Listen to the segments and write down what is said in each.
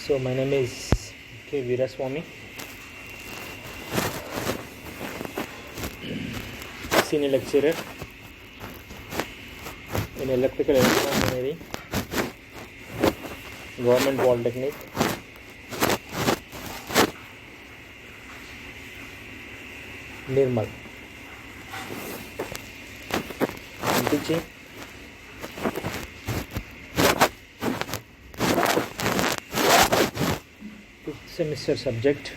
So my name is K. Veeraswamy, senior lecturer in electrical engineering, Government Polytechnic, Nirmal. I'm teaching fifth semester subject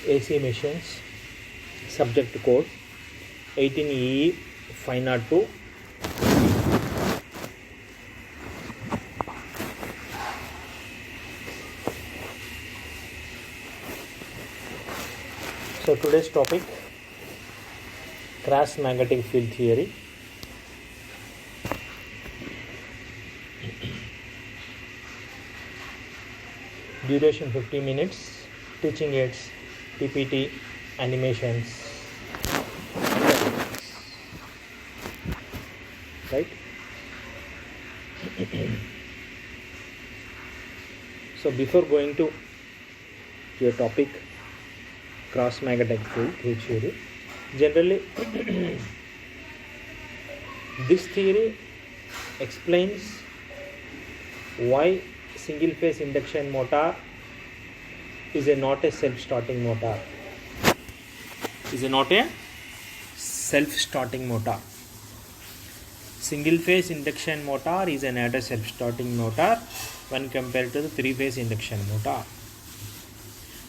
AC machines, subject code 18EE 502. So today's topic, cross magnetic field theory. Duration 50 minutes, teaching aids, PPT, animations, right? So before going to your topic, cross magnetic field theory, generally this theory explains why single phase induction motor is not a self-starting motor. Single phase induction motor is not a self-starting motor when compared to the three-phase induction motor.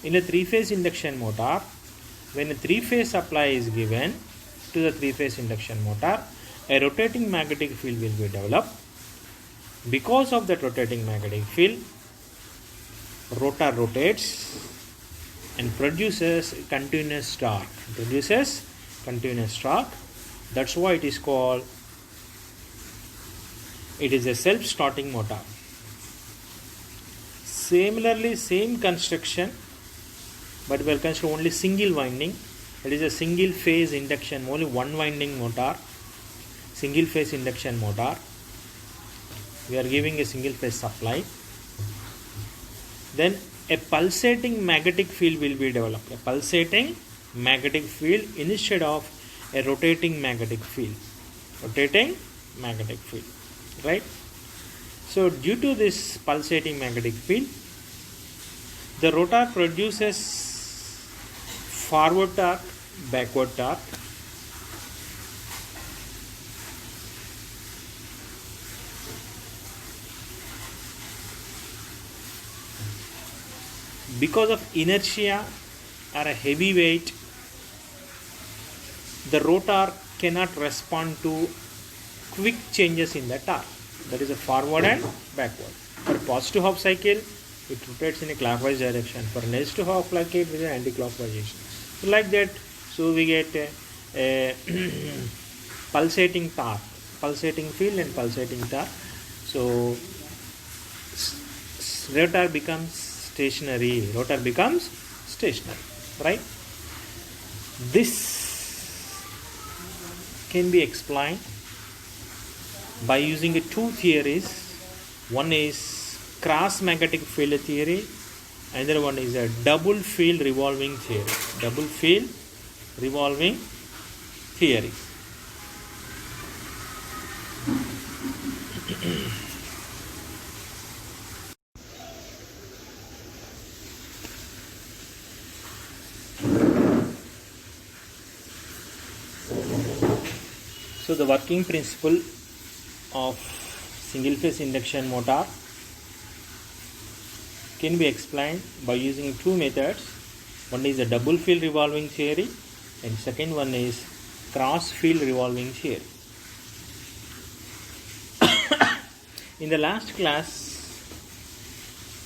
In a three-phase induction motor, when a three-phase supply is given to the three-phase induction motor, a rotating magnetic field will be developed. Because of that rotating magnetic field, rotor rotates and produces continuous torque. That's why it is called, it is a self-starting motor. Similarly, same construction, but we are considering only single winding. It is a single phase induction, only one winding motor, single phase induction motor. We are giving a single phase supply. Then a pulsating magnetic field will be developed. A pulsating magnetic field instead of a rotating magnetic field. Right? So due to this pulsating magnetic field, the rotor produces forward torque, backward torque. Because of inertia or a heavy weight, the rotor cannot respond to quick changes in the torque. That is a forward and backward. For positive half cycle, it rotates in a clockwise direction. For negative half cycle, it is an anti-clockwise direction. So like that, so we get a pulsating torque, pulsating field and pulsating torque. So rotor becomes stationary, right? This can be explained by using two theories. One is cross magnetic field theory, another one is a double field revolving theory. So the working principle of single phase induction motor can be explained by using two methods. One is a double field revolving theory and second one is cross field revolving theory. In the last class,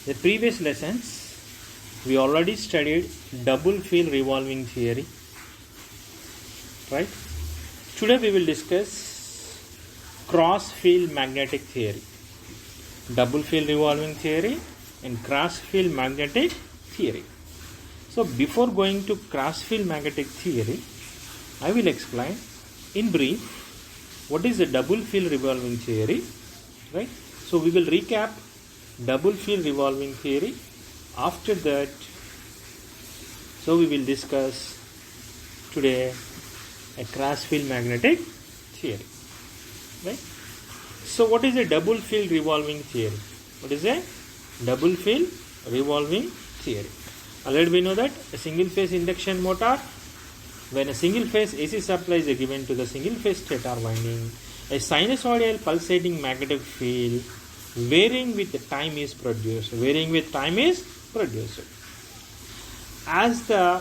the previous lessons, we already studied double field revolving theory, right? Today we will discuss cross field magnetic theory, double field revolving theory and cross field magnetic theory. So before going to cross field magnetic theory, I will explain in brief, what is the double field revolving theory, right? So we will recap double field revolving theory. After that, so we will discuss today a cross field magnetic theory, right? So what is a double field revolving theory? What is a double field revolving theory? Already we know that a single phase induction motor, when a single phase AC supply is given to the single phase stator winding, a sinusoidal pulsating magnetic field varying with time is produced. Varying with time is produced. As the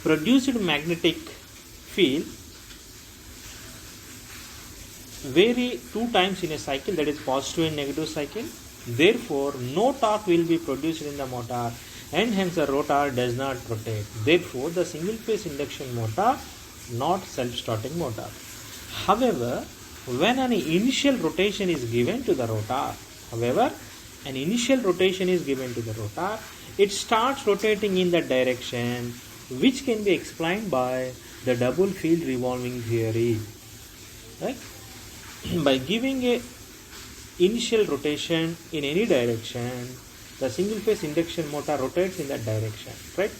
produced magnetic field vary 2 times in a cycle, that is positive and negative cycle, therefore no torque will be produced in the motor and hence the rotor does not rotate. Therefore the single phase induction motor not self-starting motor. However, when an initial rotation is given to the rotor, it starts rotating in the direction which can be explained by the double field revolving theory, right? By giving a initial rotation in any direction, the single phase induction motor rotates in that direction, right?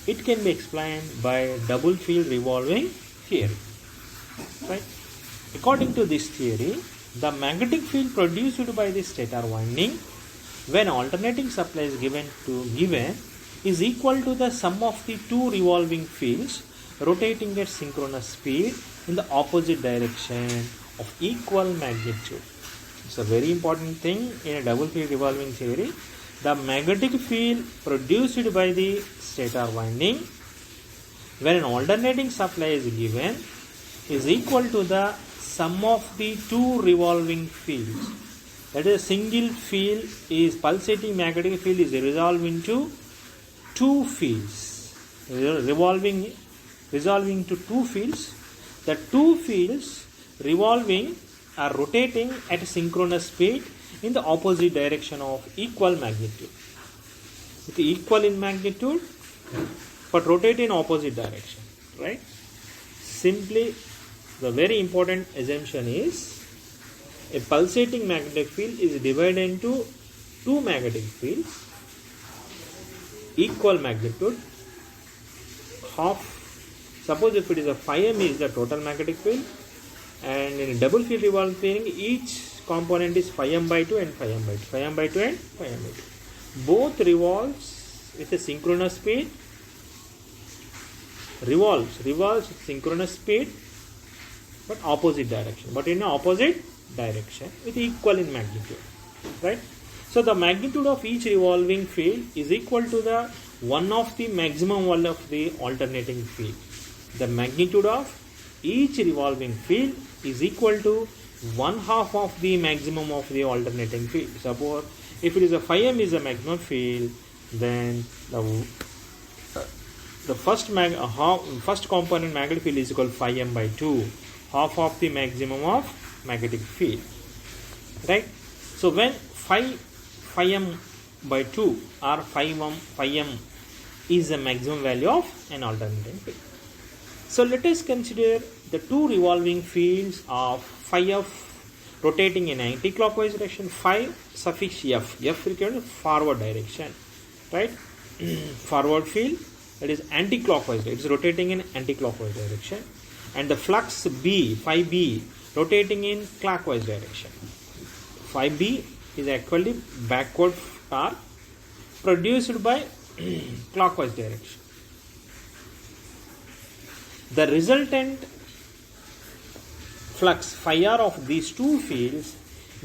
It can be explained by double field revolving theory, right? According to this theory, the magnetic field produced by the stator winding when alternating supply is given is equal to the sum of the 2 revolving fields rotating at synchronous speed in the opposite direction of equal magnitude. It's a very important thing in a double field revolving theory. The magnetic field produced by the stator winding when an alternating supply is given is equal to the sum of the 2 revolving fields. That is, single field is pulsating magnetic field is resolved into 2 fields, resolving to 2 fields. The 2 fields revolving are rotating at a synchronous speed in the opposite direction of equal magnitude. It's equal in magnitude but rotate in opposite direction, right? Simply, the very important assumption is a pulsating magnetic field is divided into 2 magnetic fields, equal magnitude, half. Suppose if it is a phi m is the total magnetic field, and in a double field revolving theory, each component is phi m by 2 and phi m by 2, phi m by 2 and phi m by 2. Both revolves with a synchronous speed, revolves with synchronous speed, but opposite direction, but in an opposite direction with equal in magnitude, right? So the magnitude of each revolving field is equal to the one of the maximum one of the alternating field. The magnitude of each revolving field is equal to 1/2 of the maximum of the alternating field. Suppose if it is a phi m is a maximum field, then the first component magnetic field is equal to phi m by 2, half of the maximum of magnetic field, right? So when phi m by 2 or phi m is the maximum value of an alternating field. So let us consider the 2 revolving fields of phi f rotating in anti-clockwise direction, phi suffix f required forward direction, right? Forward field, that is anti-clockwise, it is rotating in anti-clockwise direction, and the flux b, phi b, rotating in clockwise direction. Phi b is actually backward torque produced by clockwise direction. The resultant flux phi r of these 2 fields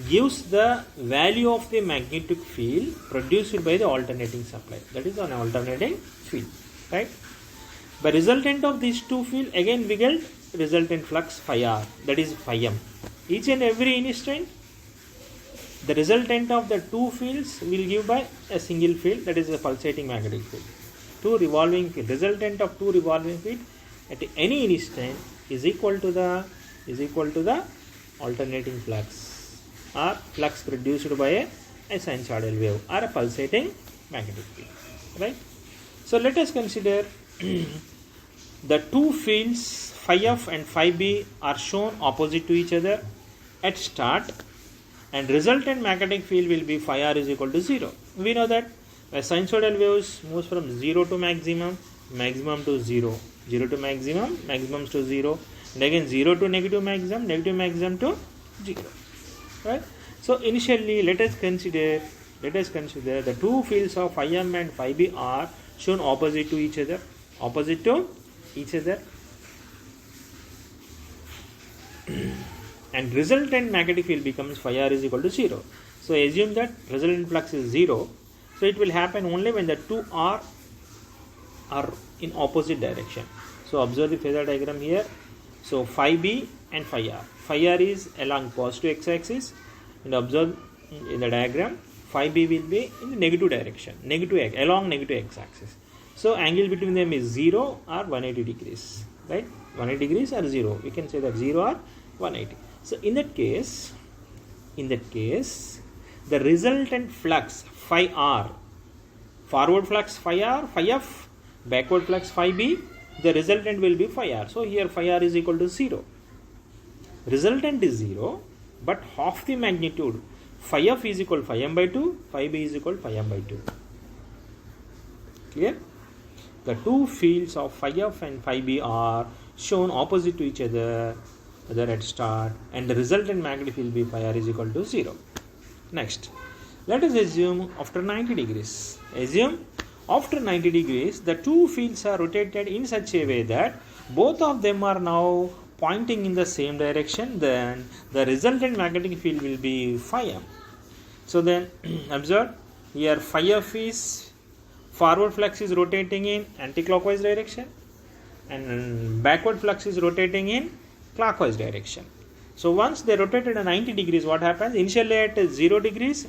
gives the value of the magnetic field produced by the alternating supply, that is an alternating field, right? The resultant of these 2 fields, again we get resultant flux phi r, that is phi m. Each and every instant the resultant of the 2 fields will give by a single field, that is a pulsating magnetic field. 2 revolving field, resultant of 2 revolving field at any instant is equal to the alternating flux or flux produced by a sinusoidal wave or a pulsating magnetic field, right? So let us consider The two fields phi f and phi b are shown opposite to each other at start, and resultant magnetic field will be phi r is equal to 0. We know that a sinusoidal waves moves from 0 to maximum, maximum to 0, 0 to maximum, maximums to 0, and again 0 to negative maximum to 0. Right? So initially let us consider the two fields of phi m and phi b are shown opposite to each other, and resultant magnetic field becomes phi r is equal to 0. So assume that resultant flux is 0. So it will happen only when the two are in opposite direction. So observe the phasor diagram here. So phi b and phi r. Phi r is along positive x-axis, and observe in the diagram phi b will be in the negative direction, along negative x-axis. So angle between them is 0 or 180 degrees, right? 180 degrees or 0. We can say that 0 or 180. So in that case, the resultant flux phi r, forward flux phi r, phi f, backward flux phi b, the resultant will be phi r. So here phi r is equal to 0. Resultant is 0, but half the magnitude phi f is equal to phi m by 2, phi b is equal to phi m by 2. Clear? The two fields of phi f and phi b are shown opposite to each other at start, and the resultant magnetic field will be phi r is equal to 0. Next, let us assume after 90 degrees. After 90 degrees, the two fields are rotated in such a way that both of them are now pointing in the same direction. Then the resultant magnetic field will be phi m. So then observe here phi f is forward flux is rotating in anti-clockwise direction, and backward flux is rotating in clockwise direction. So once they rotated at 90 degrees, what happens? Initially at 0 degrees,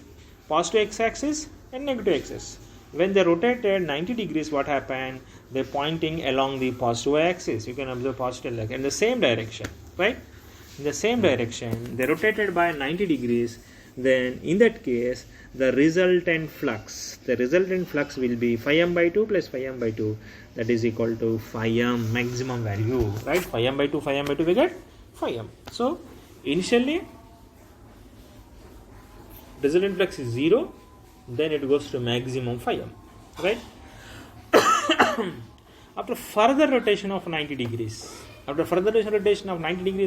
positive x-axis and negative x-axis. When they rotated 90 degrees, what happened? They're pointing along the positive axis. You can observe positive like in the same direction, right? In the same direction, they rotated by 90 degrees. Then in that case, the resultant flux will be phi m by 2 plus phi m by 2, that is equal to phi m maximum value, right? Phi m by 2 we get phi m. So initially resultant flux is 0, then it goes to maximum phi m, right? After further rotation of 90 degrees,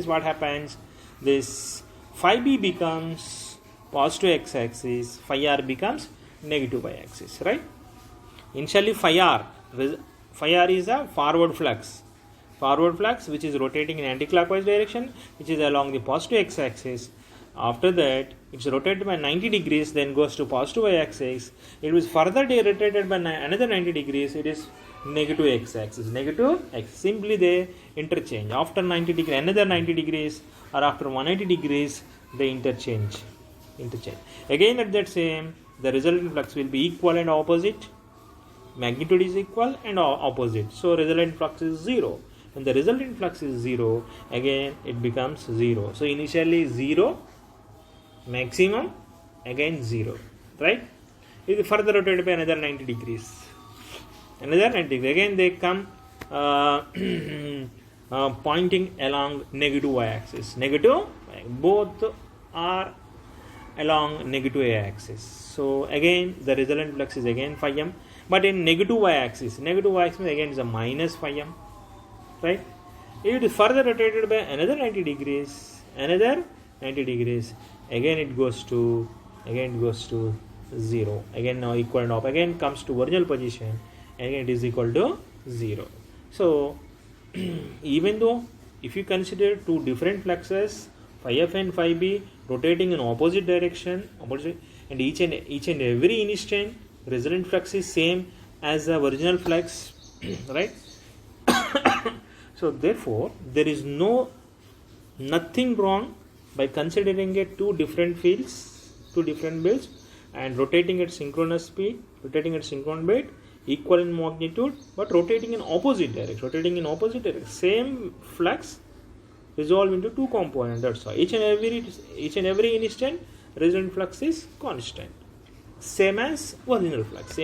what happens? This phi b becomes positive x-axis, phi r becomes negative y-axis, right? Initially phi r is a forward flux which is rotating in anti-clockwise direction, which is along the positive x-axis. After that, it's rotated by 90 degrees, then goes to positive y-axis. It was further rotated by another 90 degrees, it is negative x-axis. Simply they interchange. After 90 degrees, another 90 degrees, or after 180 degrees, they interchange. Again at that same, the resultant flux will be equal and opposite. Magnitude is equal and opposite. So resultant flux is 0. When the resultant flux is 0, again it becomes 0. So initially 0, maximum, again 0, right? It is further rotated by another 90 degrees. Again they come pointing along negative y-axis. Both are along negative y-axis. So again the resultant flux is again phi m, but in negative y-axis again is a minus phi m, right? It is further rotated by another 90 degrees, again it goes to 0. Again now equal and up, again comes to original position, again it is equal to 0. So even though if you consider two different fluxes, phi f and phi b, rotating in opposite direction, and each and every instant resultant flux is same as the original flux, right? So therefore there is nothing wrong by considering two different fields, and rotating at synchronous speed, equal in magnitude, but rotating in opposite direction. Same flux resolve into two components. That's why each and every instant resultant flux is constant, same as original flux,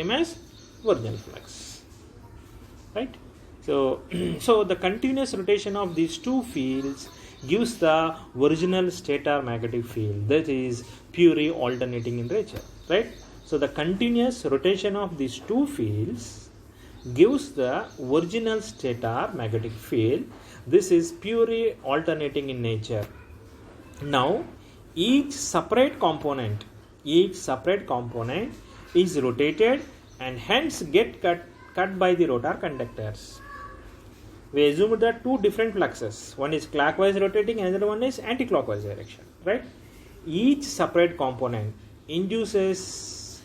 right? So, so the continuous rotation of these two fields gives the original stator magnetic field, that is purely alternating in nature, right? So the continuous rotation of these two fields gives the original stator magnetic field. This is purely alternating in nature. Now each separate component is rotated and hence get cut by the rotor conductors. We assume that two different fluxes, one is clockwise rotating, another one is anti-clockwise direction, right? Each separate component induces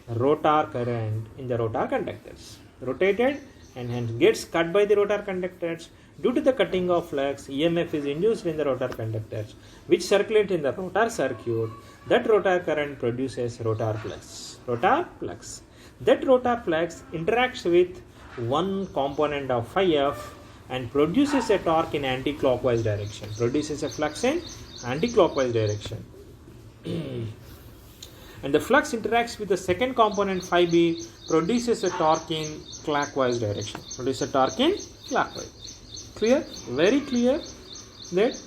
rotor current in the rotor conductors, rotated and hence gets cut by the rotor conductors. Due to the cutting of flux, EMF is induced in the rotor conductors, which circulate in the rotor circuit. That rotor current produces rotor flux. That rotor flux interacts with one component of phi f and produces a torque in anti-clockwise direction, produces a flux in anti-clockwise direction. And the flux interacts with the second component phi b, produces a torque in clockwise direction, Clear? Very clear that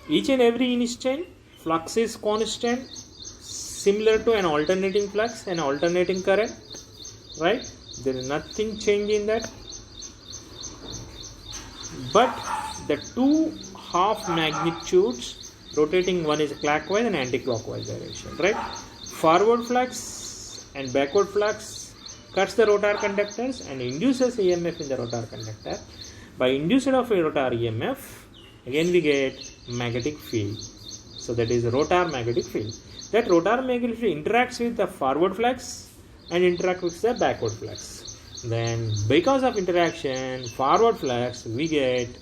each and every instant flux is constant, similar to an alternating flux and alternating current, right? There is nothing change in that. But the two half magnitudes rotating, one is clockwise and anti-clockwise direction, right? Forward flux and backward flux cuts the rotor conductors and induces EMF in the rotor conductor. By induction of a rotor EMF, again we get magnetic field. So that is rotor magnetic field. That rotor magnetic field interacts with the forward flux and interacts with the backward flux. Then because of interaction, forward flux, we get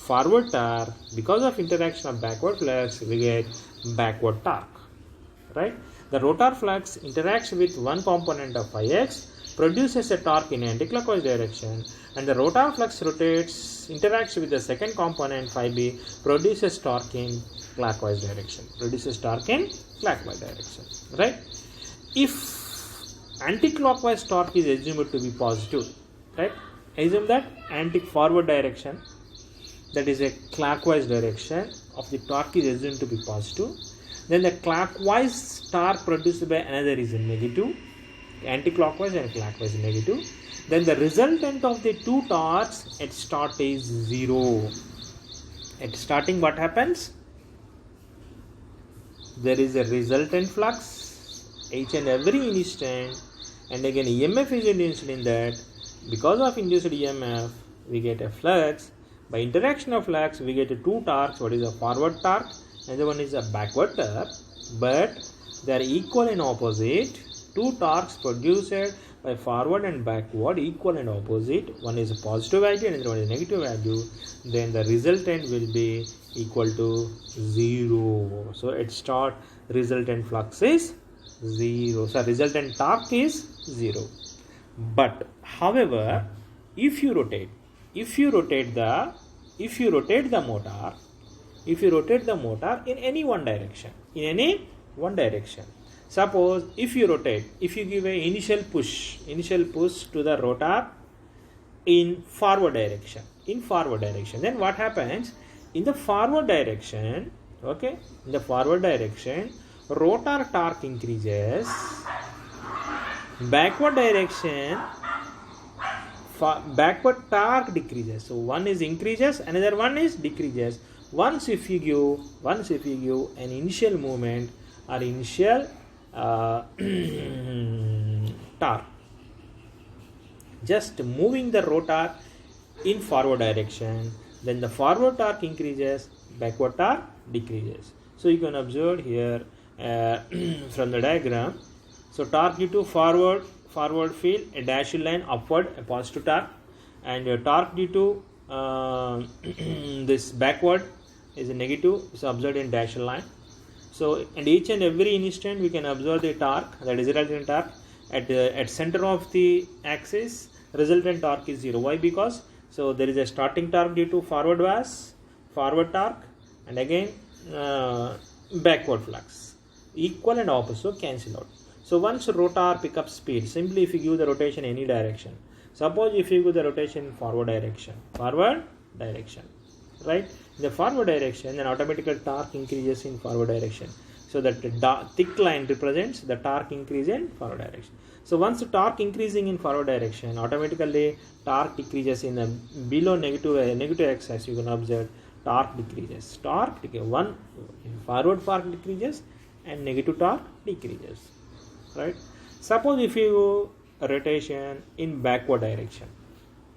forward torque. Because of interaction of backward flux, we get backward torque. Right? The rotor flux interacts with one component of phi x, produces a torque in anti-clockwise direction, and the rotor flux interacts with the second component phi b, produces torque in clockwise direction. Right? If anti-clockwise torque is assumed to be positive, right? Assume that anti-forward direction, that is a clockwise direction of the torque, is assumed to be positive. Then the clockwise torque produced by another is negative, anti-clockwise and clockwise negative. Then the resultant of the two torques at start is 0. At starting, what happens? There is a resultant flux each and every instant, and again EMF is induced in that. Because of induced EMF, we get a flux. By interaction of flux, we get two torques. What is a forward torque? Another one is a backward torque. But they are equal and opposite. Two torques produced by forward and backward, equal and opposite. One is a positive value and another one is a negative value. Then the resultant will be equal to 0. So at start, resultant flux is 0. So resultant torque is 0. But however, if you rotate the motor in any one direction, suppose if you give a initial push to the rotor in forward direction, then what happens in the forward direction? Rotor torque increases. Backward direction, backward torque decreases. So one is increases, another one is decreases. Once if you give an initial movement or initial torque, just moving the rotor in forward direction, then the forward torque increases, backward torque decreases. So you can observe here from the diagram. So torque due to forward field, a dashed line upward, a positive torque, and your torque due to this backward is a negative, is observed in dashed line. So and each and every instant we can observe the torque, that is resultant torque at center of the axis. Resultant torque is 0. Why? Because so there is a starting torque due to forward torque, and again backward flux, equal and opposite, so cancel out. So once rotor pick up speed, simply if you give the rotation any direction, Suppose if you go the rotation in forward direction, right? In the forward direction, then automatically torque increases in forward direction. So that thick line represents the torque increase in forward direction. So once the torque increasing in forward direction, automatically torque decreases in the below negative x-axis. You can observe torque decreases. One in forward torque decreases and negative torque decreases. Right? Suppose if you rotation in backward direction,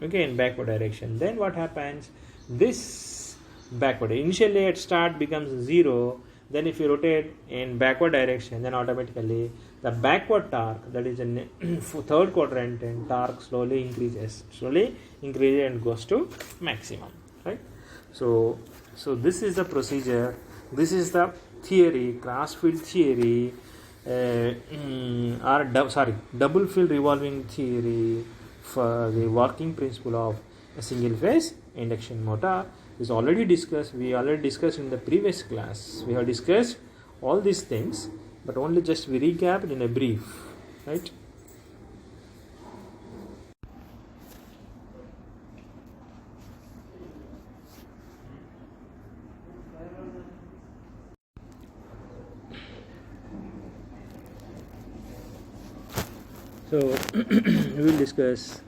okay, in backward direction, then what happens? This backward initially at start becomes 0. Then if you rotate in backward direction, then automatically the backward torque, that is in third quadrant, and torque slowly increases and goes to maximum, right? So this is the procedure. This is the theory, cross field theory, double field revolving theory for the working principle of a single phase induction motor. Is already discussed. We already discussed in the previous class. We have discussed all these things, but only just we recapped in a brief, right? So we will discuss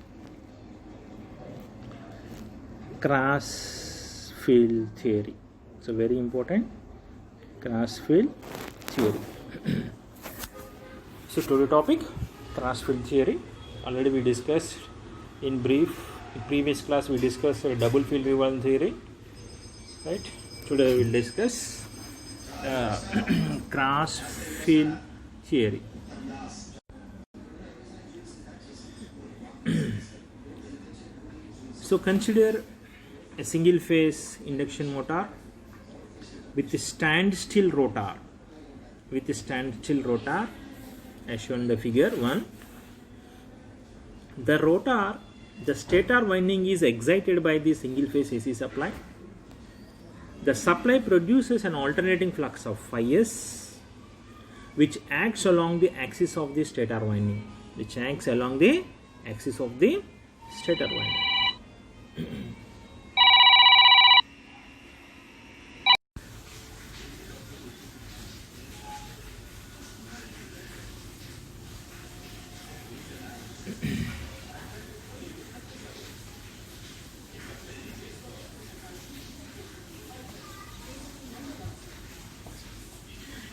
cross field theory. So very important, cross field theory. So today topic, cross field theory. Already we discussed in brief. In previous class we discussed double field revolving theory, right? Today we will discuss cross field theory. So consider a single phase induction motor with a standstill rotor. As shown in the figure 1. The stator winding is excited by the single phase AC supply. The supply produces an alternating flux of phi s, which acts along the axis of the stator winding.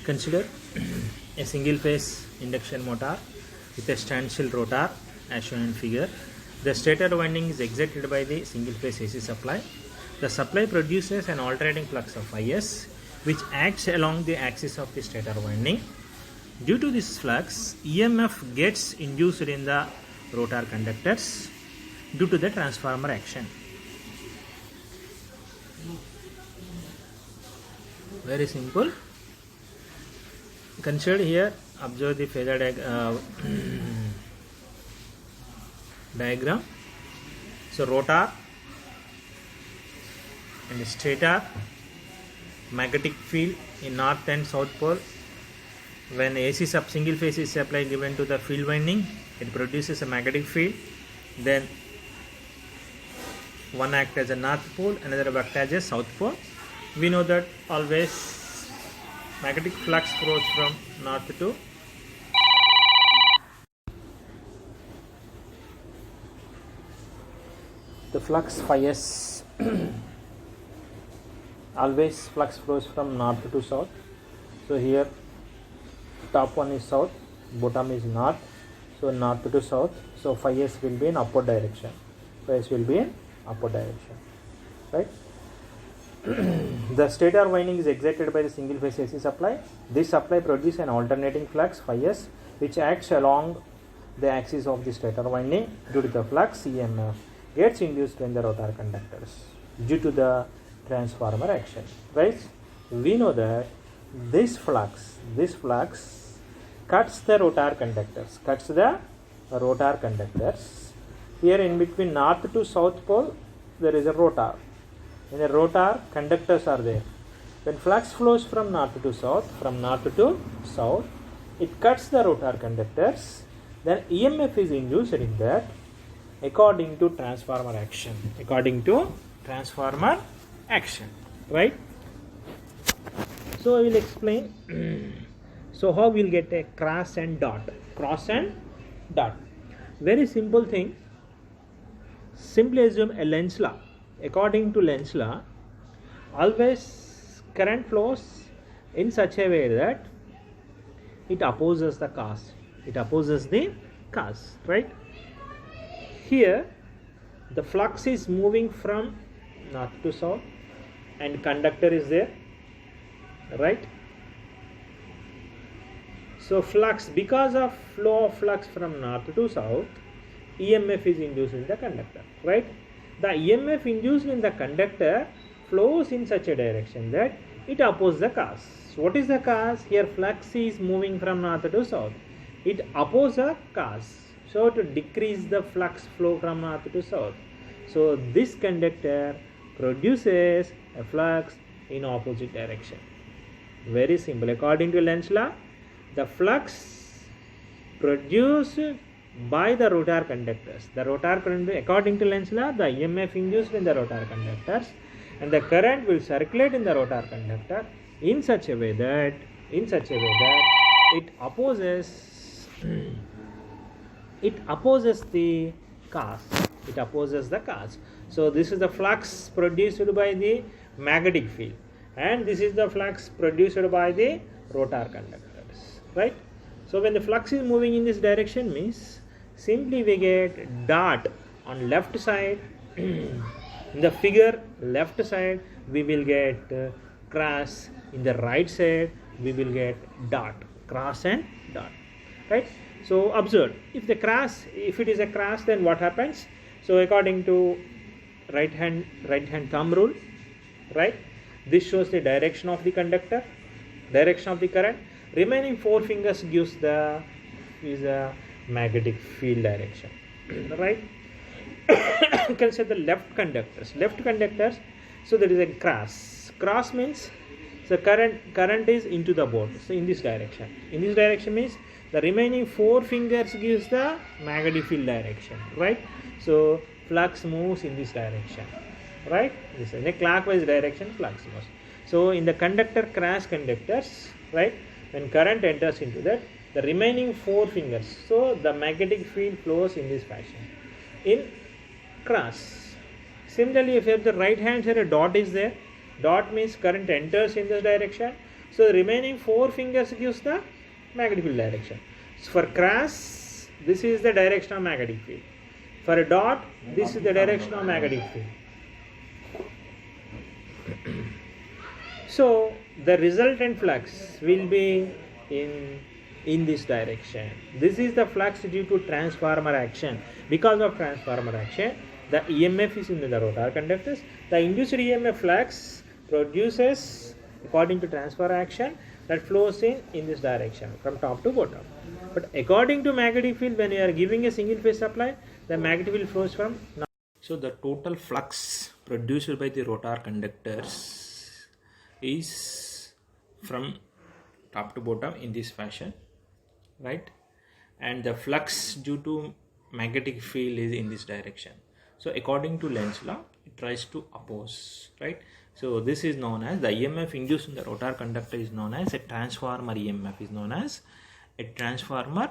Consider a single phase induction motor with a standstill rotor as shown in figure. The stator winding is excited by the single phase AC supply. The supply produces an alternating flux of phi s, which acts along the axis of the stator winding. Due to this flux, EMF gets induced in the rotor conductors due to the transformer action. Very simple. Consider here, observe the phasor diagram. So rotor and stator, magnetic field in north and south pole. When AC single phase is supply given to the field winding, it produces a magnetic field. Then one act as a north pole, another act as a south pole. We know that always magnetic flux flows from north to the flux phi s. Always flux flows from north to south. So here top one is south, bottom is north. So north to south. So phi s will be in upward direction. Right? The stator winding is excited by the single phase AC supply. This supply produces an alternating flux phi s, which acts along the axis of the stator winding. Due to the flux, EMF gets induced in the rotor conductors due to the transformer action. Right? We know that this flux cuts the rotor conductors. Here in between north to south pole there is a rotor. In the rotor, conductors are there. When flux flows from north to south, it cuts the rotor conductors. Then EMF is induced in that. according to transformer action. According to transformer action, right? So I will explain. So how we'll get a cross and dot? Cross and dot. Very simple thing. Simply assume a Lenz law. According to Lenz law, always current flows in such a way that it opposes the cause. It opposes the cause, right? Here, the flux is moving from north to south, and conductor is there, right? So flux, because of flow of flux from north to south, EMF is induced in the conductor, right? The EMF induced in the conductor flows in such a direction that it opposes the cause. What is the cause? Here flux is moving from north to south. It opposes the cause. So to decrease the flux flow from north to south. So this conductor produces a flux in opposite direction. Very simple. According to Lenz law, the flux produced by the rotor conductors. The rotor conductor, according to Lenz law, the EMF induced in the rotor conductors, and the current will circulate in the rotor conductor in such a way that it opposes the cause. It opposes the cause. So this is the flux produced by the magnetic field, and this is the flux produced by the rotor conductors, right? So when the flux is moving in this direction means simply we get dot on left side. In the figure left side we will get cross. In the right side we will get dot. Cross and dot, right? So observe, if it is a cross, then what happens? So according to right hand thumb rule, right, this shows the direction of the conductor, direction of the current. Remaining four fingers gives the magnetic field direction, right? You can say the left conductors. So there is a cross means the current is into the board, so in this direction means the remaining four fingers gives the magnetic field direction, right? So flux moves in this direction, right? This is in a clockwise direction, flux moves. So in the cross conductors, right, when current enters into that, the remaining four fingers, so the magnetic field flows in this fashion in cross. Similarly, if you have the right hand side, a dot is there. Dot means current enters in this direction, so the remaining four fingers gives the magnetic field direction. So for cross, this is the direction of magnetic field. For a dot, this is the direction of magnetic field. So the resultant flux will be in this direction. This is the flux due to transformer action. Because of transformer action, the EMF is in the rotor conductors. The induced EMF flux produces, according to transfer action, that flows in this direction from top to bottom. But according to magnetic field, when you are giving a single phase supply, the magnetic field flows from. So the total flux produced by the rotor conductors is from top to bottom in this fashion, right? And the flux due to magnetic field is in this direction. So according to Lenz law, it tries to oppose, right? So this is known as the EMF induced in the rotor conductor is known as a transformer EMF, is known as a transformer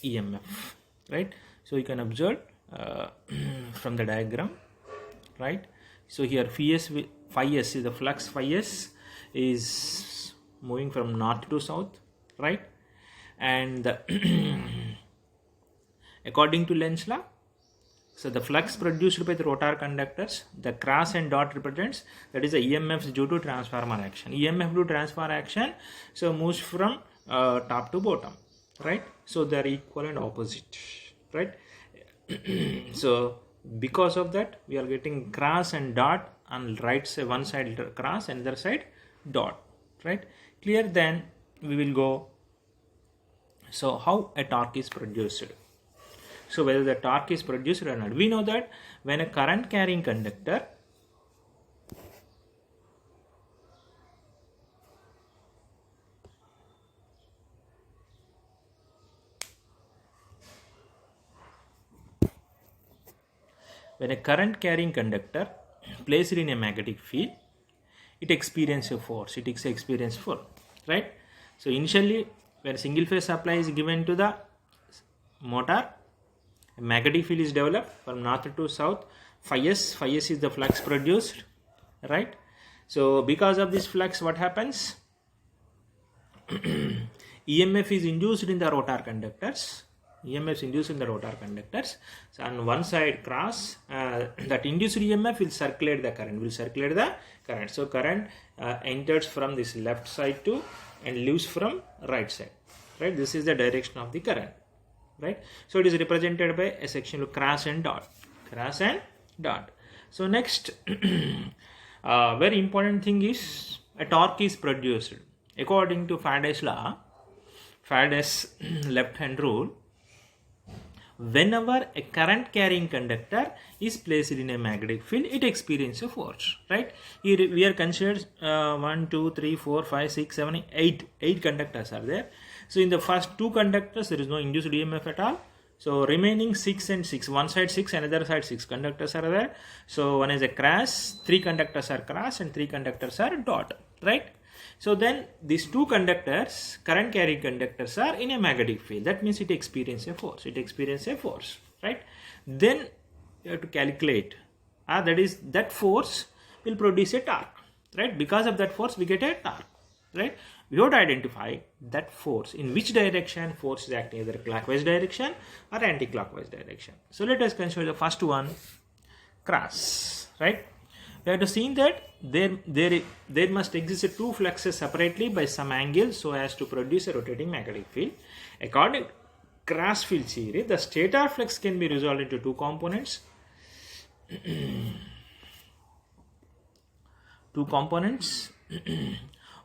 EMF, right? So you can observe from the diagram, right? So here phi s is the flux, phi s is moving from north to south, right? And according to Lenz law, so the flux produced by the rotor conductors, the cross and dot represents, that is the EMFs due to transformer action. EMF due to transformer action, so moves from top to bottom, right? So they are equal and opposite, right? So because of that, we are getting cross and dot on right side, one side cross and other side dot, right? Clear? Then we will go. So how a torque is produced? So whether the torque is produced or not, we know that when a current carrying conductor when a current carrying conductor placed in a magnetic field, it experiences a force. It experiences force, right? So initially, when single phase supply is given to the motor, a magnetic field is developed from north to south. Phi s is the flux produced, right? So because of this flux, what happens? EMF is induced in the rotor conductors. EMF is induced in the rotor conductors. So on one side cross, that induced EMF will circulate the current. So current enters from this left side to and leaves from right side. Right. This is the direction of the current. Right. So it is represented by a section of cross and dot. Cross and dot. So next, very important thing is a torque is produced. According to Faraday's law, Faraday's left-hand rule, whenever a current carrying conductor is placed in a magnetic field, it experiences a force, right? Here we are considered 1, 2, 3, 4, 5, 6, 7, 8 conductors are there. So in the first 2 conductors, there is no induced EMF at all. So remaining 6 and 6, one side 6, another side 6 conductors are there. So one is a cross, 3 conductors are cross and 3 conductors are dot, right? So then these 2 conductors, current carrying conductors, are in a magnetic field. That means it experiences a force. It experiences a force, right? Then you have to calculate. That is, that force will produce a torque, right? Because of that force, we get a torque, right? We have to identify that force. In which direction force is acting, either clockwise direction or anti-clockwise direction. So let us consider the first one, cross, right? We have to see that there must exist 2 fluxes separately by some angle so as to produce a rotating magnetic field. According to cross field theory, the stator flux can be resolved into 2 components. 2 components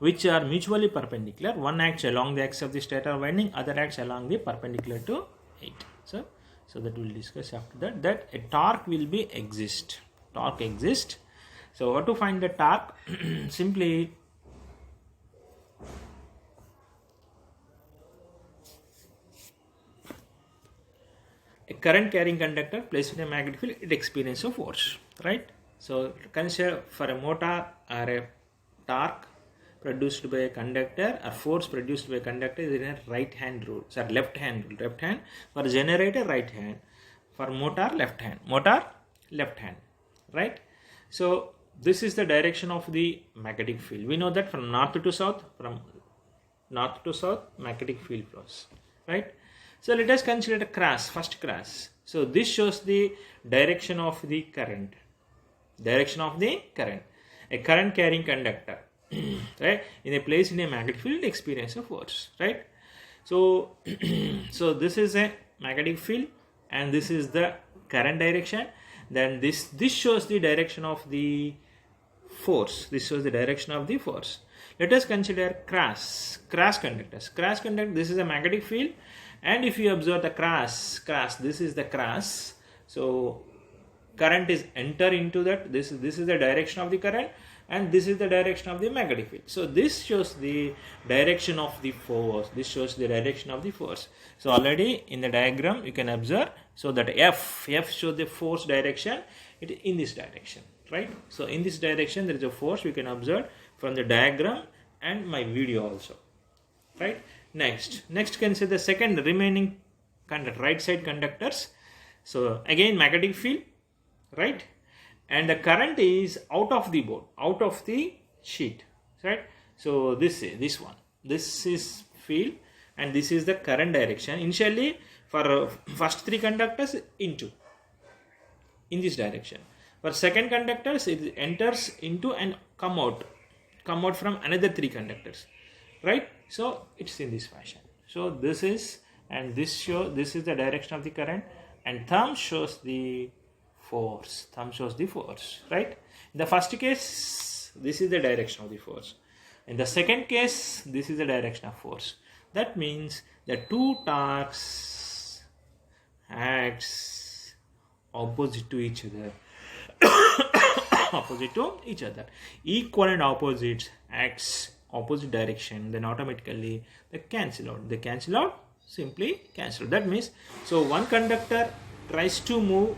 which are mutually perpendicular. One acts along the axis of the stator winding, other acts along the perpendicular to it. So that we will discuss after that. That a torque will be exist. Torque exists. So how to find the torque? Simply a current carrying conductor placed in a magnetic field, it experiences a force, right? So consider for a motor or a torque produced by a conductor or force produced by a conductor is in a right hand rule. So left hand rule. Left hand. For generator, right hand. For motor, left hand. Motor, left hand, right? So this is the direction of the magnetic field. We know that from north to south, magnetic field flows, right? So let us consider the cross, first cross. So this shows the direction of the current. Direction of the current. A current carrying conductor, right? In a place in a magnetic field, experience a force, right? So, so this is a magnetic field and this is the current direction. Then this shows the direction of the force. This shows the direction of the force. Let us consider cross conductors. Cross conductor, this is a magnetic field, and if you observe the cross, this is the cross. So current is enter into that. This is the direction of the current, and this is the direction of the magnetic field. So this shows the direction of the force. This shows the direction of the force. So already in the diagram you can observe. So that F shows the force direction. It is in this direction, right? So in this direction there is a force. We can observe from the diagram and my video also, right? Next consider the second remaining right side conductors. So again magnetic field, right? And the current is out of the board, out of the sheet, right? So this is field and this is the current direction. Initially for first 3 conductors in this direction. For second conductors it enters into and come out from another 3 conductors, right? So it's in this fashion. So this is the direction of the current, and thumb shows the force. Right? In the first case, this is the direction of the force. In the second case, this is the direction of force. That means the 2 torques acts opposite to each other. Equal and opposites acts opposite direction. Then automatically they cancel out. Simply cancel. That means, so one conductor tries to move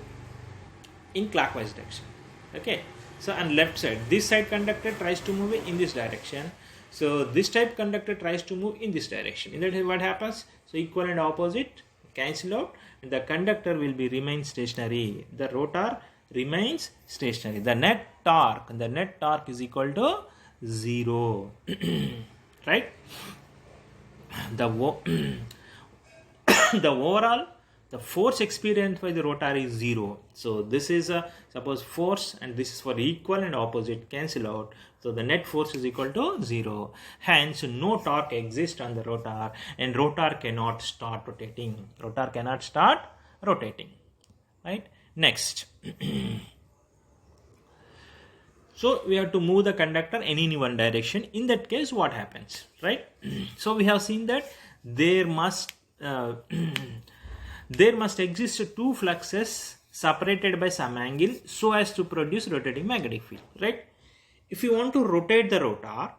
in clockwise direction. Okay, so and left side, this side conductor tries to move in this direction, so this type conductor tries to move in this direction. In that what happens, so equal and opposite cancel out, and the conductor will be remain stationary, the rotor remains stationary. The net torque is equal to 0. Right, the overall the force experienced by the rotor is 0. So this is a suppose force, and this is for equal and opposite cancel out, so the net force is equal to 0. Hence no torque exists on the rotor, and rotor cannot start rotating. Right, next. So we have to move the conductor in any one direction. In that case, what happens, right? So we have seen that there must exist two fluxes separated by some angle so as to produce rotating magnetic field, right? If you want to rotate the rotor,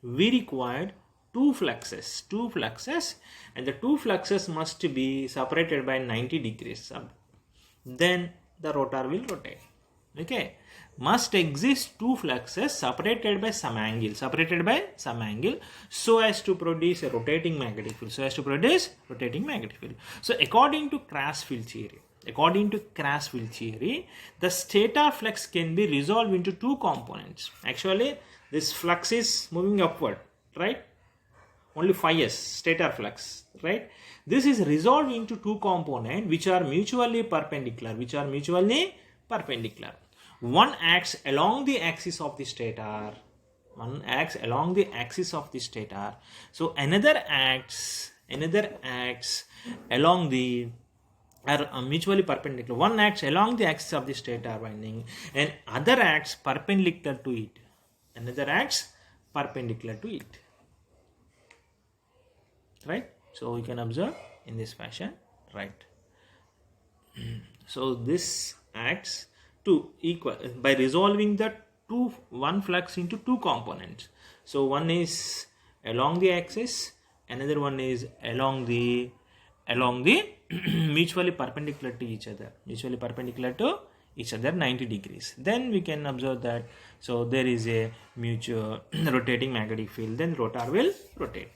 we require two fluxes, and the two fluxes must be separated by 90 degrees. Then the rotor will rotate. Okay, must exist two fluxes separated by some angle, so as to produce a rotating magnetic field. So according to Crass-Field theory, the stator flux can be resolved into two components. Actually, this flux is moving upward, right? Only phi s, stator flux, right? This is resolved into two components which are mutually perpendicular. One acts along the axis of the stator. So another acts along the mutually perpendicular. One acts along the axis of the stator winding, and other acts perpendicular to it. Right? So we can observe in this fashion, right? So this acts to equal by resolving the one flux into two components. So one is along the axis, another one is along the mutually perpendicular to each other 90 degrees. Then we can observe that so there is a mutual rotating magnetic field, then rotor will rotate.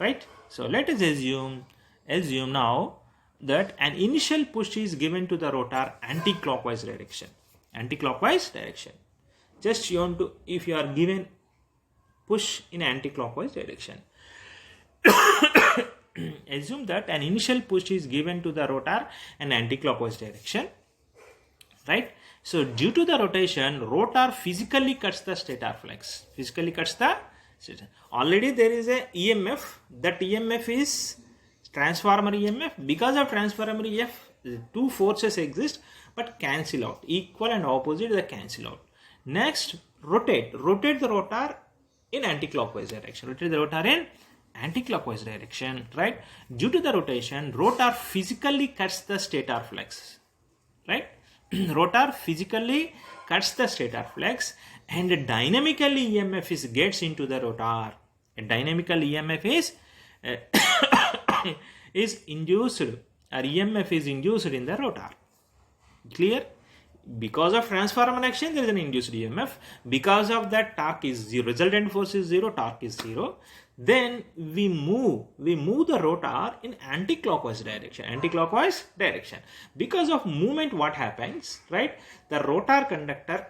Right, so let us assume now that an initial push is given to the rotor anti-clockwise direction. Just you want to, if you are given push in anti-clockwise direction, assume that an initial push is given to the rotor in anti-clockwise direction, right? So due to the rotation, rotor physically cuts the stator flux. Already there is a EMF. That EMF is transformer EMF. Because of transformer EMF, two forces exist but cancel out. Equal and opposite, they cancel out. Next, rotate the rotor in anti-clockwise direction. Right? Due to the rotation, rotor physically cuts the stator flux. Right? Rotor physically cuts the stator flux, and dynamically EMF gets into the rotor. And dynamical EMF is induced, or EMF is induced in the rotor. Clear? Because of transformer action, there is an induced EMF. Because of that, torque is 0. Resultant force is 0. Torque is 0. Then we move the rotor in anti-clockwise direction. Because of movement, what happens? Right? The rotor conductor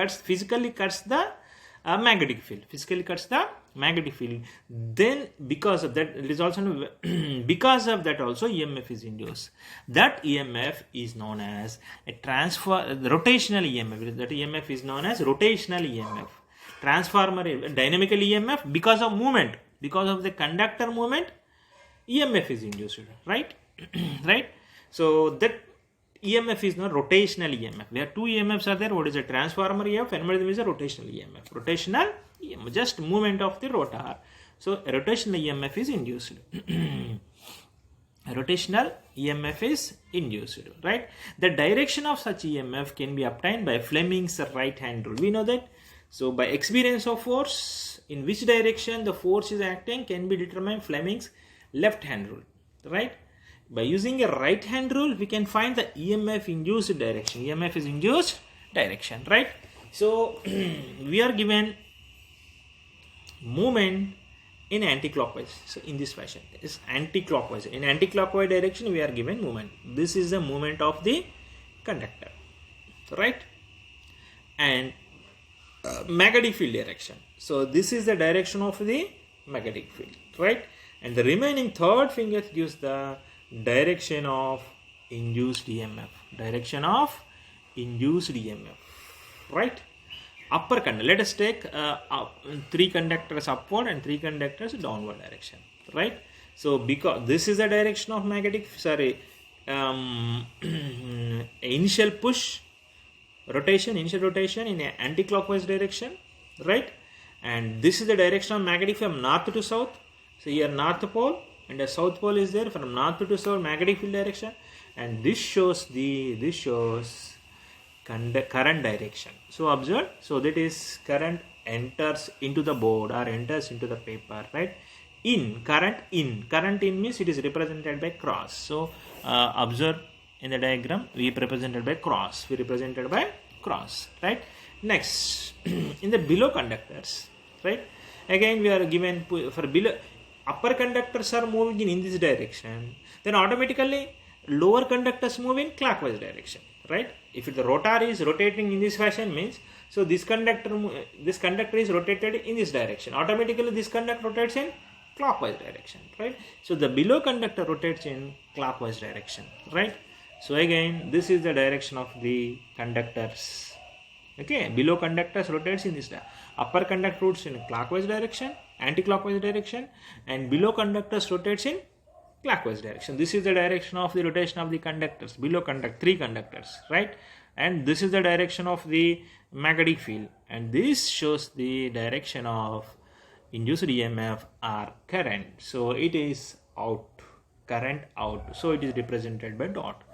physically cuts the magnetic field. Then because of that, it is also because of that also EMF is induced. That EMF is known as a rotational EMF. That EMF is known as rotational EMF. Transformer dynamical EMF, because of movement, because of the conductor movement, EMF is induced. Right? Right? So that EMF is not rotational EMF. There are two EMFs are there. What is a transformer EMF? And one is a rotational EMF. Rotational EMF, just movement of the rotor. So a rotational EMF is induced. Rotational EMF is induced. Right? The direction of such EMF can be obtained by Fleming's right hand rule. We know that. So by experience of force, in which direction the force is acting can be determined Fleming's left hand rule. Right? by using a right hand rule, we can find the EMF induced direction. EMF is induced direction, right? So we are given movement in anti-clockwise. So in this fashion, it's anti-clockwise. In anti-clockwise direction, we are given movement. This is the movement of the conductor, right? And magnetic field direction. So this is the direction of the magnetic field, right? And the remaining third finger gives the direction of induced EMF. Direction of induced EMF, right? Upper conductor. Let us take 3 conductors upward and 3 conductors downward direction, right? So because this is the direction of magnetic, initial push, initial rotation in an anti-clockwise direction, right? And this is the direction of magnetic from north to south. So here north pole and the south pole is there, from north to south magnetic field direction, and this shows current direction. So observe, so that is current enters into the board or enters into the paper, right? Current in means it is represented by cross. So observe in the diagram, we represented by cross, right? Next, in the below conductors, right? Again, we are given for below, upper conductors are moving in this direction, then automatically lower conductors move in clockwise direction, right? If the rotor is rotating in this fashion, means so this conductor is rotated in this direction, automatically this conductor rotates in clockwise direction, right? So the below conductor rotates in clockwise direction, right? So again, this is the direction of the conductors. Okay, below conductors rotates in this direction. Upper conductor rotates in clockwise direction, anti-clockwise direction, and below conductors rotates in clockwise direction. This is the direction of the rotation of the conductors, below 3 conductors, right? And this is the direction of the magnetic field, and this shows the direction of induced EMF or current. So it is out, current out. So it is represented by dot.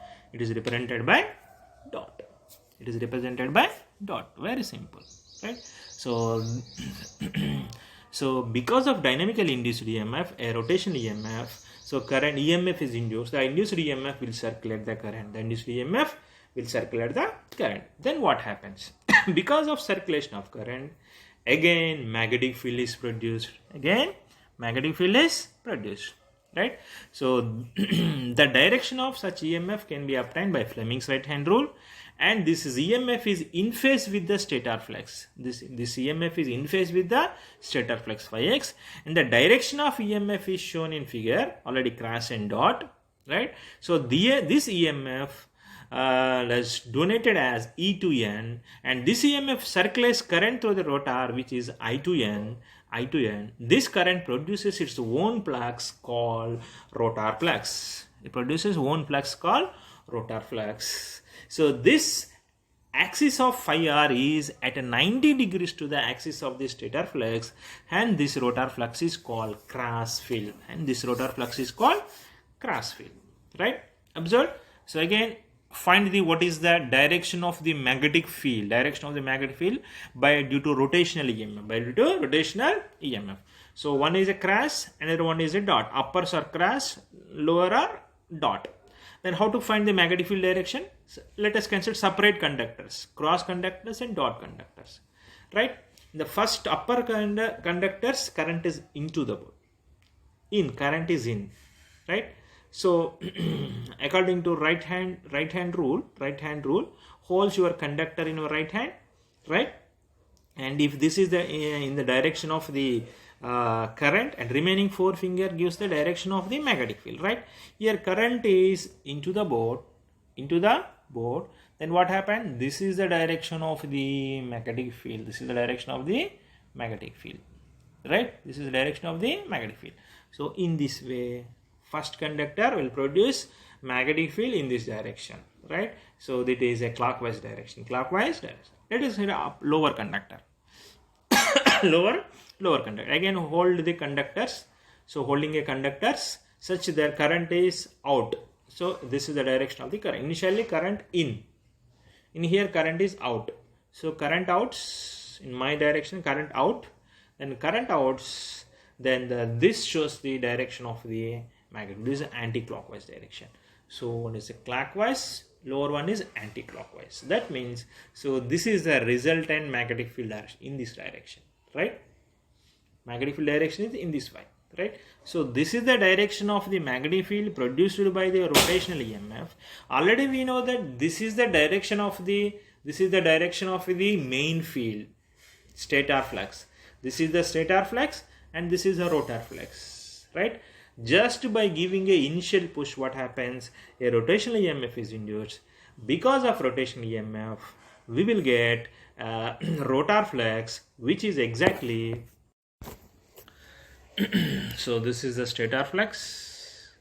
Very simple, right? So so because of dynamically induced EMF, a rotational EMF, so current EMF is induced. The induced EMF will circulate the current. Then what happens? Because of circulation of current, again magnetic field is produced. Right? So the direction of such EMF can be obtained by Fleming's right hand rule, and this EMF is in phase with the stator flux. This EMF is in phase with the stator flux phi x, and the direction of EMF is shown in figure, already cross and dot, right? So this EMF is denoted as E to N, and this EMF circulates current through the rotor, which is I to N. This current produces its own flux called rotor flux. So this axis of phi r is at 90 degrees to the axis of the stator flux, and this rotor flux is called cross field. Right? Observe. So again, find what is the direction of the magnetic field. Due to rotational EMF. So one is a cross, another one is a dot. Uppers are cross, lower are dot. Then how to find the magnetic field direction? So let us consider separate conductors, cross conductors and dot conductors, right? The first upper conductors, current is into the board. Current is in, right? So according to right hand rule holds your conductor in your right hand, right? And if this is in the direction of the current, and remaining 4 finger gives the direction of the magnetic field, right? Here current is into the board. Then what happened? This is the direction of the magnetic field. Right? This is the direction of the magnetic field. So in this way, first conductor will produce magnetic field in this direction, right? So that is a clockwise direction. Let us hit up lower conductor. lower conductor. Again, hold the conductors. So holding a conductors such their current is out. So this is the direction of the current. Initially current in here current is out. So current outs in my direction, current out. Then current outs. Then this shows the direction of the magnetic. This is anti-clockwise direction. So one is a clockwise, lower one is anti-clockwise. That means, so this is the resultant magnetic field direction in this direction, right? Magnetic field direction is in this way, right? So this is the direction of the magnetic field produced by the rotational EMF. Already we know that this is the direction of the main field, stator flux. This is the stator flux and this is the rotor flux, right? Just by giving a initial push, what happens? A rotational EMF is induced. Because of rotational EMF, we will get rotor flux, which is exactly so this is the stator flux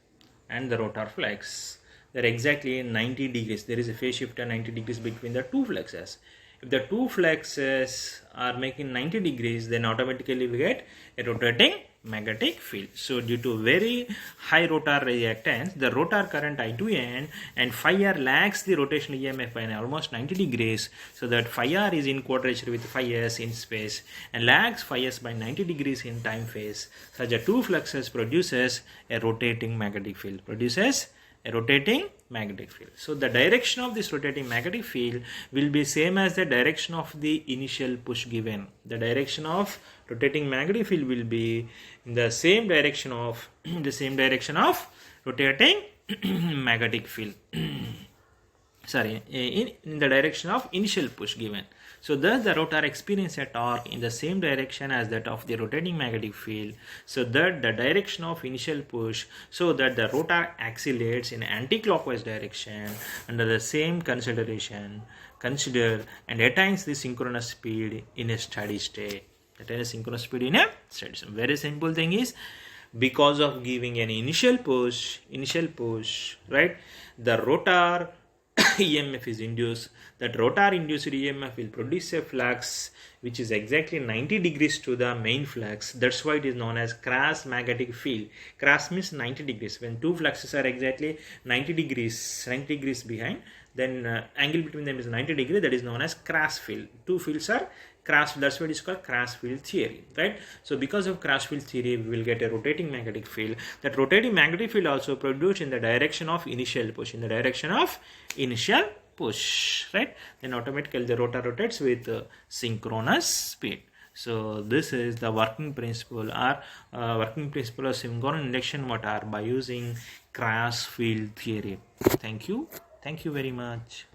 and the rotor flux. They're exactly 90 degrees. There is a phase shift of 90 degrees between the two fluxes. If the two fluxes are making 90 degrees, then automatically we get a rotating magnetic field. So due to very high rotor reactance, the rotor current I2N and phi r lags the rotational EMF by almost 90 degrees, so that phi r is in quadrature with phi s in space and lags phi s by 90 degrees in time phase. Such a two fluxes produces a rotating magnetic field. So the direction of this rotating magnetic field will be same as the direction of the initial push given. The direction of rotating magnetic field will be in the same direction of rotating magnetic field. Sorry, in the direction of initial push given. So thus the rotor experiences a torque in the same direction as that of the rotating magnetic field, so that the direction of initial push, so that the rotor accelerates in anti-clockwise direction under the same consider and attains the synchronous speed in a steady state. Very simple thing is, because of giving an initial push, right, the rotor EMF is induced. That rotor induced EMF will produce a flux which is exactly 90 degrees to the main flux. That's why it is known as cross magnetic field. Cross means 90 degrees. When two fluxes are exactly 90 degrees behind, then angle between them is 90 degrees. That is known as cross field. Two fields are cross. That's why it is called cross field theory, right? So because of cross field theory, we will get a rotating magnetic field. That rotating magnetic field also produced in the direction of initial push. Right? Then automatically the rotor rotates with synchronous speed. So this is the working principle of synchronous induction motor by using cross field theory. Thank you very much.